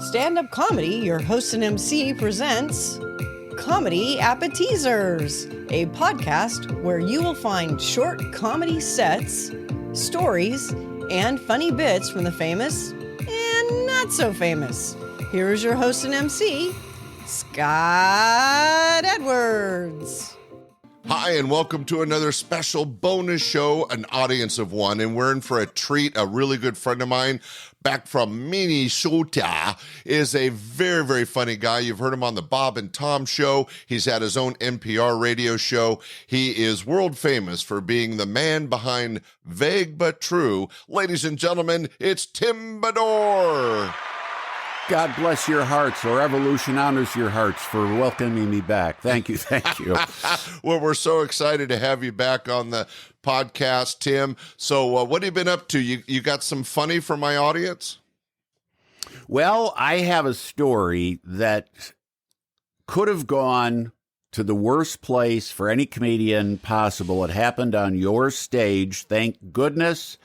Standup Comedy, your host and MC, presents Comedy Appetizers, a podcast where you will find short comedy sets, stories, and funny bits from the famous and not so famous. Here is your host and MC, Scott Edwards. Hi, and welcome to another special bonus show, An Audience of One. And we're in for a treat. A really good friend of mine back from Minnesota is a very, very funny guy. You've heard him on the Bob and Tom show. He's had his own NPR radio show. He is world famous for being the man behind Vague But True. Ladies and gentlemen, it's Tim Bedore. God bless your hearts, or evolution honors your hearts for welcoming me back. Thank you, thank you. Well, we're so excited to have you back on the podcast, Tim. So what have you been up to? You got some funny for my audience? Well, I have a story that could have gone to the worst place for any comedian possible. It happened on your stage. Thank goodness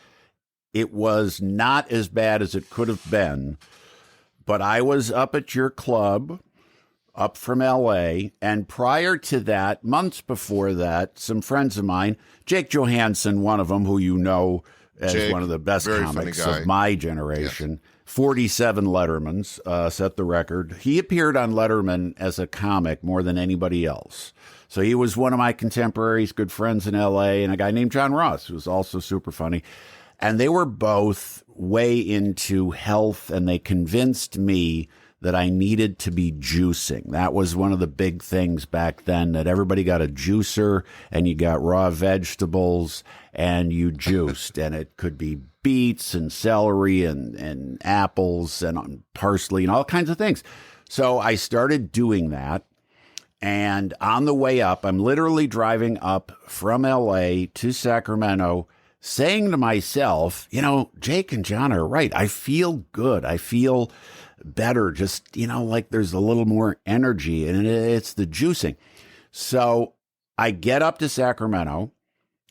it was not as bad as it could have been. But I was up at your club, up from L.A., and prior to that, months before that, some friends of mine, Jake Johansson, one of them, who you know as Jake, one of the best comics of my generation, yes. 47 Lettermans, set the record. He appeared on Letterman as a comic more than anybody else. So he was one of my contemporaries, good friends in L.A., and a guy named John Ross, who was also super funny. And they were both way into health, and they convinced me that I needed to be juicing. That was one of the big things back then, that everybody got a juicer, and you got raw vegetables, and you juiced. And it could be beets and celery and apples and parsley and all kinds of things. So I started doing that. And on the way up, I'm literally driving up from L.A. to Sacramento, saying to myself, you know, Jake and John are right. I feel good. I feel better. Just, you know, like there's a little more energy, and it's the juicing. So I get up to Sacramento.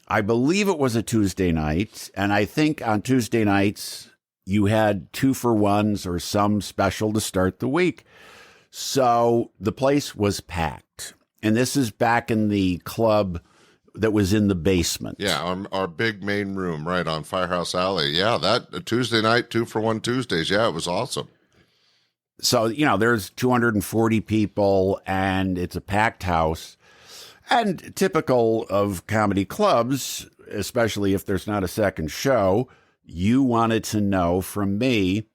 I believe it was a Tuesday night. And I think on Tuesday nights, you had 2-for-1s or some special to start the week. So the place was packed. And this is back in the club that was in the basement. Yeah, our big main room right on Firehouse Alley. Yeah, that Tuesday night, 2-for-1 Tuesdays. Yeah, it was awesome. So, you know, there's 240 people, and it's a packed house. And typical of comedy clubs, especially if there's not a second show, you wanted to know from me,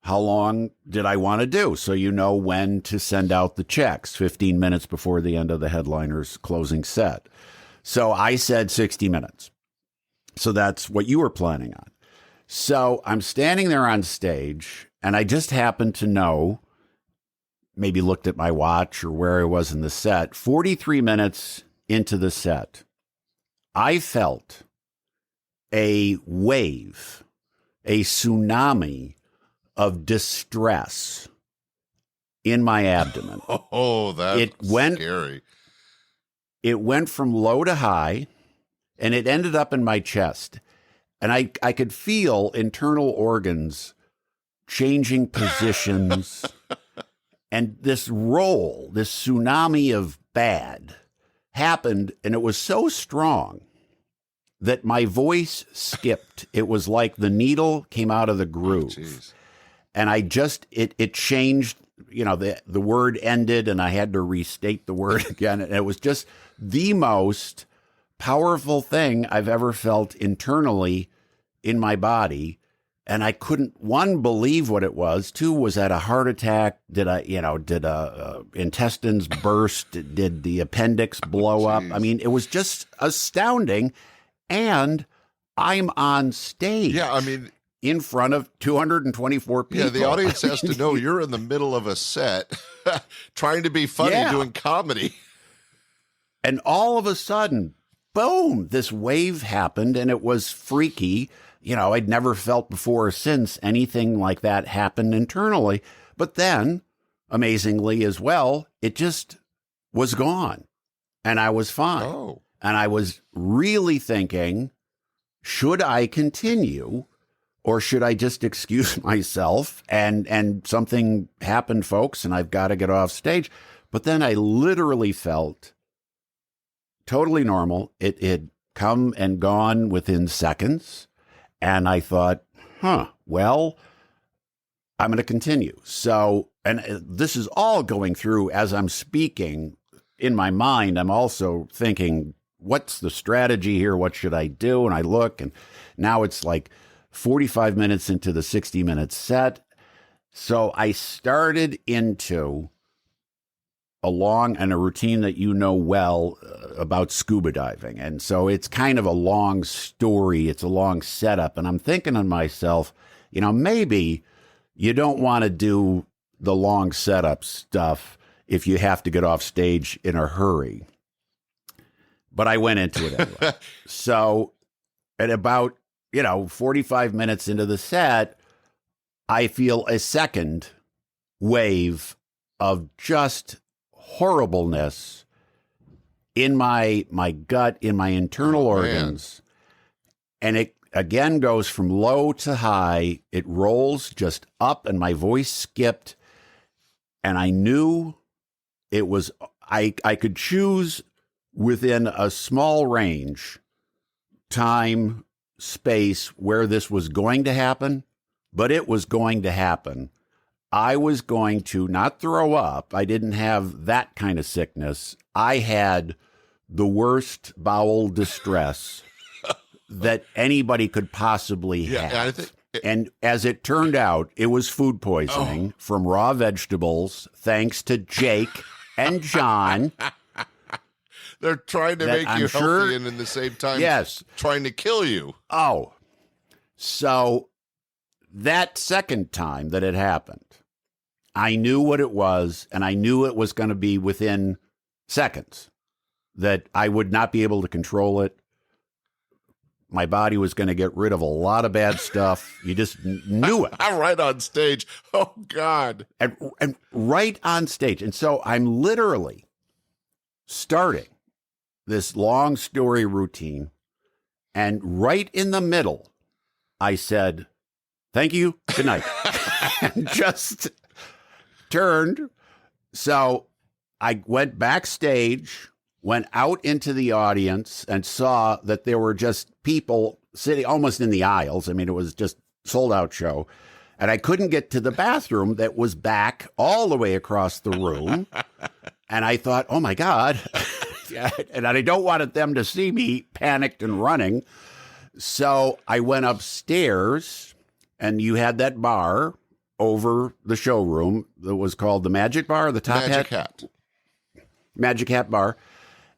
how long did I want to do? So you know when to send out the checks, 15 minutes before the end of the headliner's closing set. So I said 60 minutes. So that's what you were planning on. So I'm standing there on stage, and I just happened to know, maybe looked at my watch or where I was in the set, 43 minutes into the set, I felt a wave, a tsunami of distress in my abdomen. Oh, that's scary. It went from low to high, and it ended up in my chest. And I could feel internal organs changing positions. And this roll, this tsunami of bad happened, and it was so strong that my voice skipped. It was like the needle came out of the groove. Oh, and I just, it changed, you know, the word ended, and I had to restate the word again. And it was just the most powerful thing I've ever felt internally in my body. And I couldn't, one, believe what it was. Two, was that a heart attack? Did intestines burst? Did the appendix blow up? I mean, it was just astounding. And I'm on stage. Yeah, I mean, in front of 224 people. Yeah, the audience has to know you're in the middle of a set trying to be funny, doing comedy. And all of a sudden, boom, this wave happened, and it was freaky. You know, I'd never felt before or since anything like that happened internally. But then, amazingly as well, it just was gone, and I was fine. Oh. And I was really thinking, should I continue? or should I just excuse myself and something happened, folks, and I've got to get off stage? But then I literally felt totally normal. It had come and gone within seconds. And I thought, well, I'm going to continue. So, and this is all going through as I'm speaking in my mind. I'm also thinking, what's the strategy here? What should I do? And I look, and now it's like 45 minutes into the 60-minute set. So I started into a routine that you know well about scuba diving. And so it's kind of a long story. It's a long setup. And I'm thinking to myself, maybe you don't want to do the long setup stuff if you have to get off stage in a hurry. But I went into it anyway. So at about, 45 minutes into the set, I feel a second wave of just horribleness in my gut, in my internal organs. And it again goes from low to high. It rolls just up, and my voice skipped. And I knew it was, I could choose within a small range, time, space, where this was going to happen, but it was going to happen. I was going to not throw up. I didn't have that kind of sickness. I had the worst bowel distress that anybody could possibly have. And as it turned out, it was food poisoning from raw vegetables, thanks to Jake and John. They're trying to make you healthy and in the same time trying to kill you. Oh, so that second time that it happened, I knew what it was, and I knew it was going to be within seconds, that I would not be able to control it. My body was going to get rid of a lot of bad stuff. You just knew it. Right on stage. Oh, God. And right on stage. And so I'm literally starting this long story routine, and right in the middle, I said, "Thank you, good night," and just turned. So I went backstage, went out into the audience, and saw that there were just people sitting almost in the aisles. I mean, it was just sold out show. And I couldn't get to the bathroom that was back all the way across the room. And I thought, oh my God. And I don't want them to see me panicked and running. So I went upstairs, and you had that bar over the showroom that was called the Magic Bar, the Top Hat. Magic Hat Bar.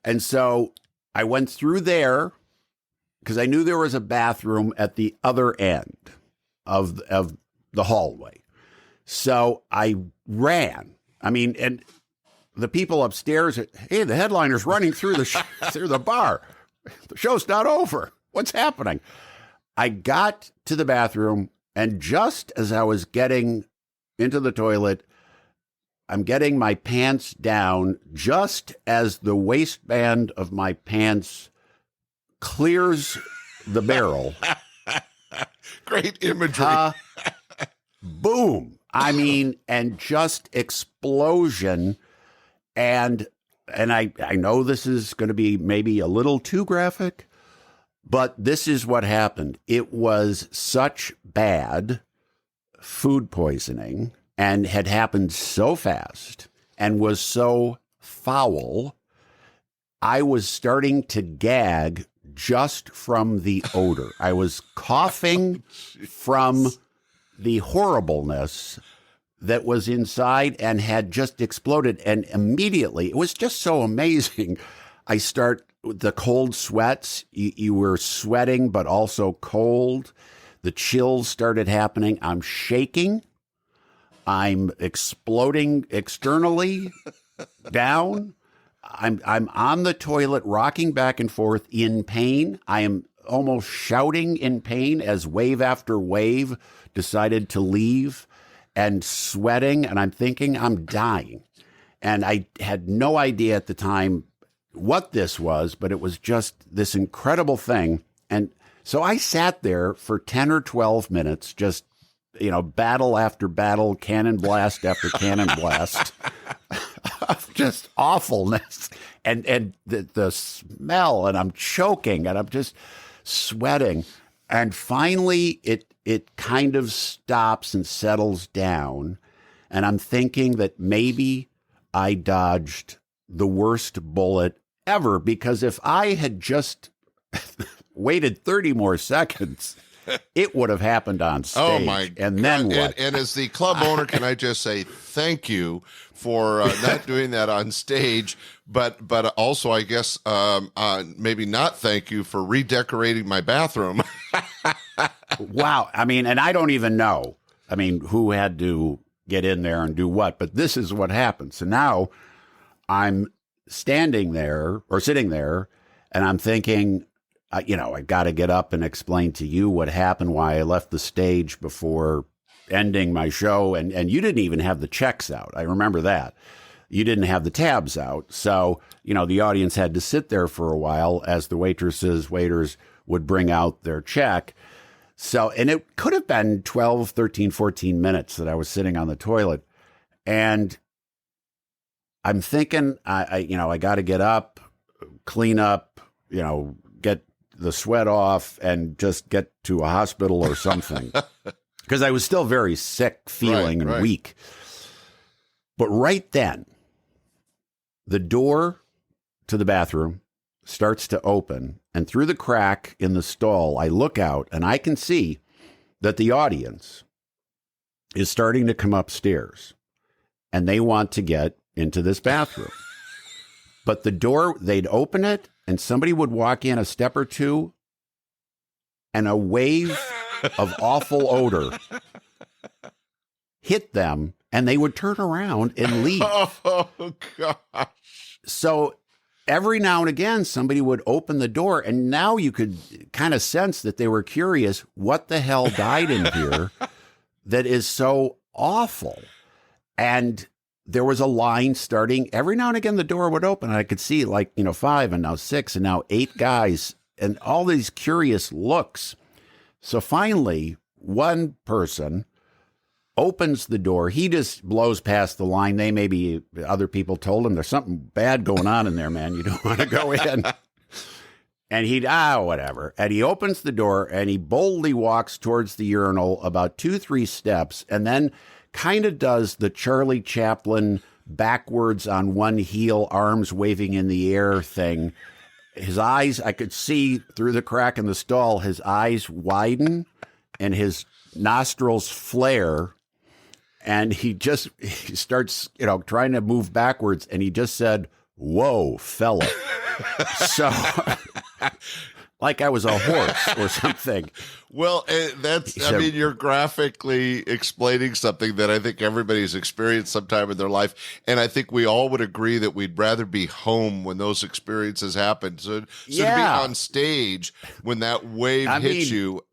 And so I went through there because I knew there was a bathroom at the other end of the hallway. So I ran. I mean, and the people upstairs, hey, the headliner's running through through the bar. The show's not over. What's happening? I got to the bathroom, and just as I was getting into the toilet, I'm getting my pants down just as the waistband of my pants clears the barrel. Great imagery. Boom. I mean, and just explosion. And I know this is going to be maybe a little too graphic, but this is what happened. It was such bad food poisoning, and had happened so fast and was so foul, I was starting to gag just from the odor. I was coughing from the horribleness that was inside and had just exploded. And immediately, it was just so amazing. I start with the cold sweats. You were sweating, but also cold. The chills started happening. I'm shaking. I'm exploding externally down. I'm on the toilet, rocking back and forth in pain. I am almost shouting in pain as wave after wave decided to leave, and sweating. And I'm thinking I'm dying. And I had no idea at the time what this was, but it was just this incredible thing. And So I sat there for 10 or 12 minutes, just, battle after battle, cannon blast after cannon blast of just awfulness and the smell, and I'm choking and I'm just sweating. And finally it kind of stops and settles down. And I'm thinking that maybe I dodged the worst bullet ever, because if I had just waited 30 more seconds, it would have happened on stage. Oh my God. And then what? And as the club owner, can I just say thank you for not doing that on stage, but also I guess maybe not thank you for redecorating my bathroom. Wow. I mean, and I don't even know, who had to get in there and do what, but this is what happened. So now I'm sitting there, and I'm thinking, I got to get up and explain to you what happened, why I left the stage before ending my show. And you didn't even have the checks out. I remember that. You didn't have the tabs out. So, the audience had to sit there for a while as the waiters would bring out their check. So, and it could have been 12, 13, 14 minutes that I was sitting on the toilet. And I'm thinking, I got to get up, clean up, get the sweat off and just get to a hospital or something, because I was still very sick feeling and weak. But right then, the door to the bathroom starts to open, and through the crack in the stall, I look out and I can see that the audience is starting to come upstairs, and they want to get into this bathroom. But the door, they'd open it, and somebody would walk in a step or two, and a wave of awful odor hit them, and they would turn around and leave. Oh, gosh. So every now and again, somebody would open the door, and now you could kind of sense that they were curious, what the hell died in here that is so awful? And there was a line starting. Every now and again, the door would open, and I could see 5 and now 6 and now 8 guys and all these curious looks. So finally, one person opens the door. He just blows past the line. Maybe other people told him there's something bad going on in there, man. You don't want to go in. And whatever. And he opens the door, and he boldly walks towards the urinal about 2-3 steps, and then kind of does the Charlie Chaplin backwards on one heel, arms waving in the air thing. His eyes, I could see through the crack in the stall, his eyes widen and his nostrils flare. And he starts, trying to move backwards. And he just said, "Whoa, fella." So like I was a horse or something. Well, you're graphically explaining something that I think everybody's experienced sometime in their life. And I think we all would agree that we'd rather be home when those experiences happen. So to be on stage when that wave hits you,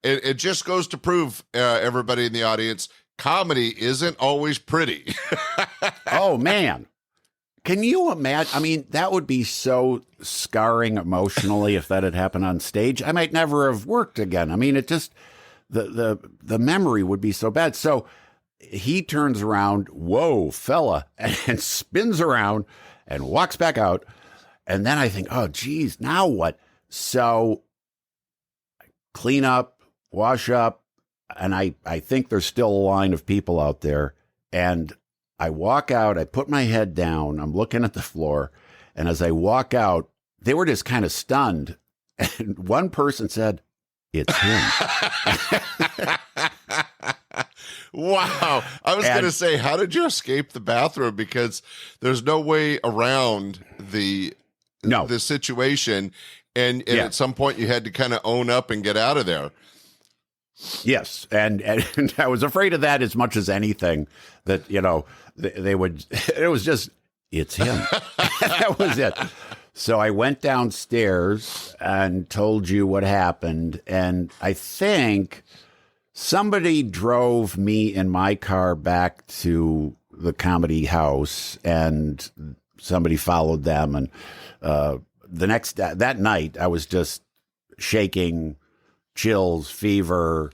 it just goes to prove, everybody in the audience, comedy isn't always pretty. Oh, man. Can you imagine? That would be so scarring emotionally if that had happened on stage. I might never have worked again. It just, the memory would be so bad. So he turns around, "Whoa, fella," and spins around and walks back out. And then I think, oh, geez, now what? So clean up, wash up. And I think there's still a line of people out there. And I walk out, I put my head down, I'm looking at the floor, and as I walk out, they were just kind of stunned. And one person said, "It's him." Wow. I was going to say, how did you escape the bathroom? Because there's no way around the situation. And at some point you had to kind of own up and get out of there. Yes, and I was afraid of that as much as anything, that, they would, it was just, "It's him." That was it. So I went downstairs and told you what happened, and I think somebody drove me in my car back to the comedy house, and somebody followed them, and that night I was just shaking, chills, fever,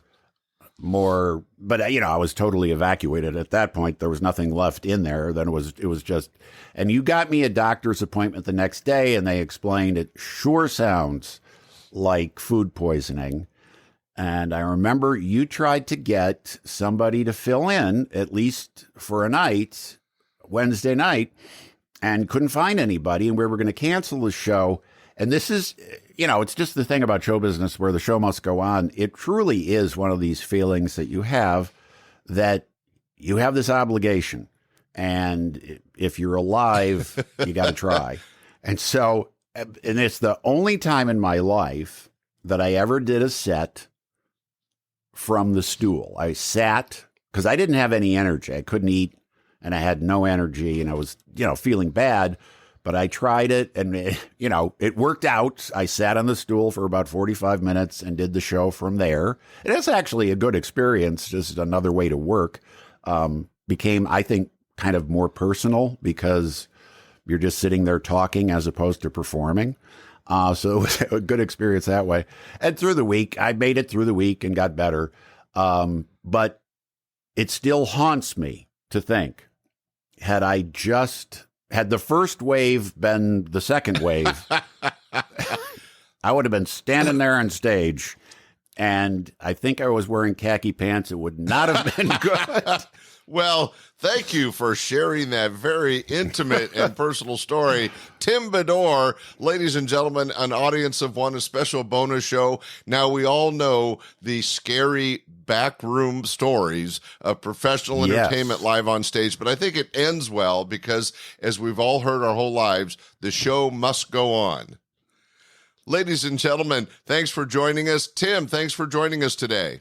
more. But I was totally evacuated at that point. There was nothing left in there. Then it was just. And you got me a doctor's appointment the next day, and they explained it sure sounds like food poisoning. And I remember you tried to get somebody to fill in, at least for a night, Wednesday night, and couldn't find anybody. And we were going to cancel the show. And this is, it's just the thing about show business where the show must go on. It truly is one of these feelings that you have that you have this obligation. And if you're alive, you got to try. And so, and it's the only time in my life that I ever did a set from the stool. I sat because I didn't have any energy. I couldn't eat and I had no energy and I was, feeling bad, but I tried it and, it worked out. I sat on the stool for about 45 minutes and did the show from there. It is actually a good experience, just another way to work. Became, I think, kind of more personal because you're just sitting there talking as opposed to performing. So it was a good experience that way. And through the week, I made it through the week and got better. But it still haunts me to think, had the first wave been the second wave, I would have been standing there on stage. And I think I was wearing khaki pants. It would not have been good. Well, thank you for sharing that very intimate and personal story. Tim Bedore, ladies and gentlemen, an audience of one, a special bonus show. Now, we all know the scary backroom stories of professional entertainment live on stage, but I think it ends well because, as we've all heard our whole lives, the show must go on. Ladies and gentlemen, thanks for joining us. Tim, thanks for joining us today.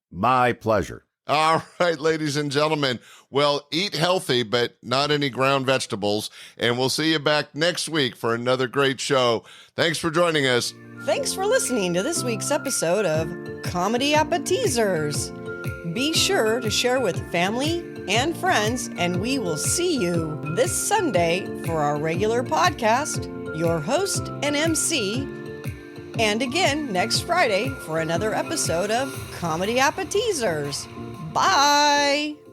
My pleasure. All right, ladies and gentlemen. Well, eat healthy, but not any ground vegetables. And we'll see you back next week for another great show. Thanks for joining us. Thanks for listening to this week's episode of Comedy Appetizers. Be sure to share with family and friends, and we will see you this Sunday for our regular podcast, your host and MC, and again next Friday for another episode of Comedy Appetizers. Bye!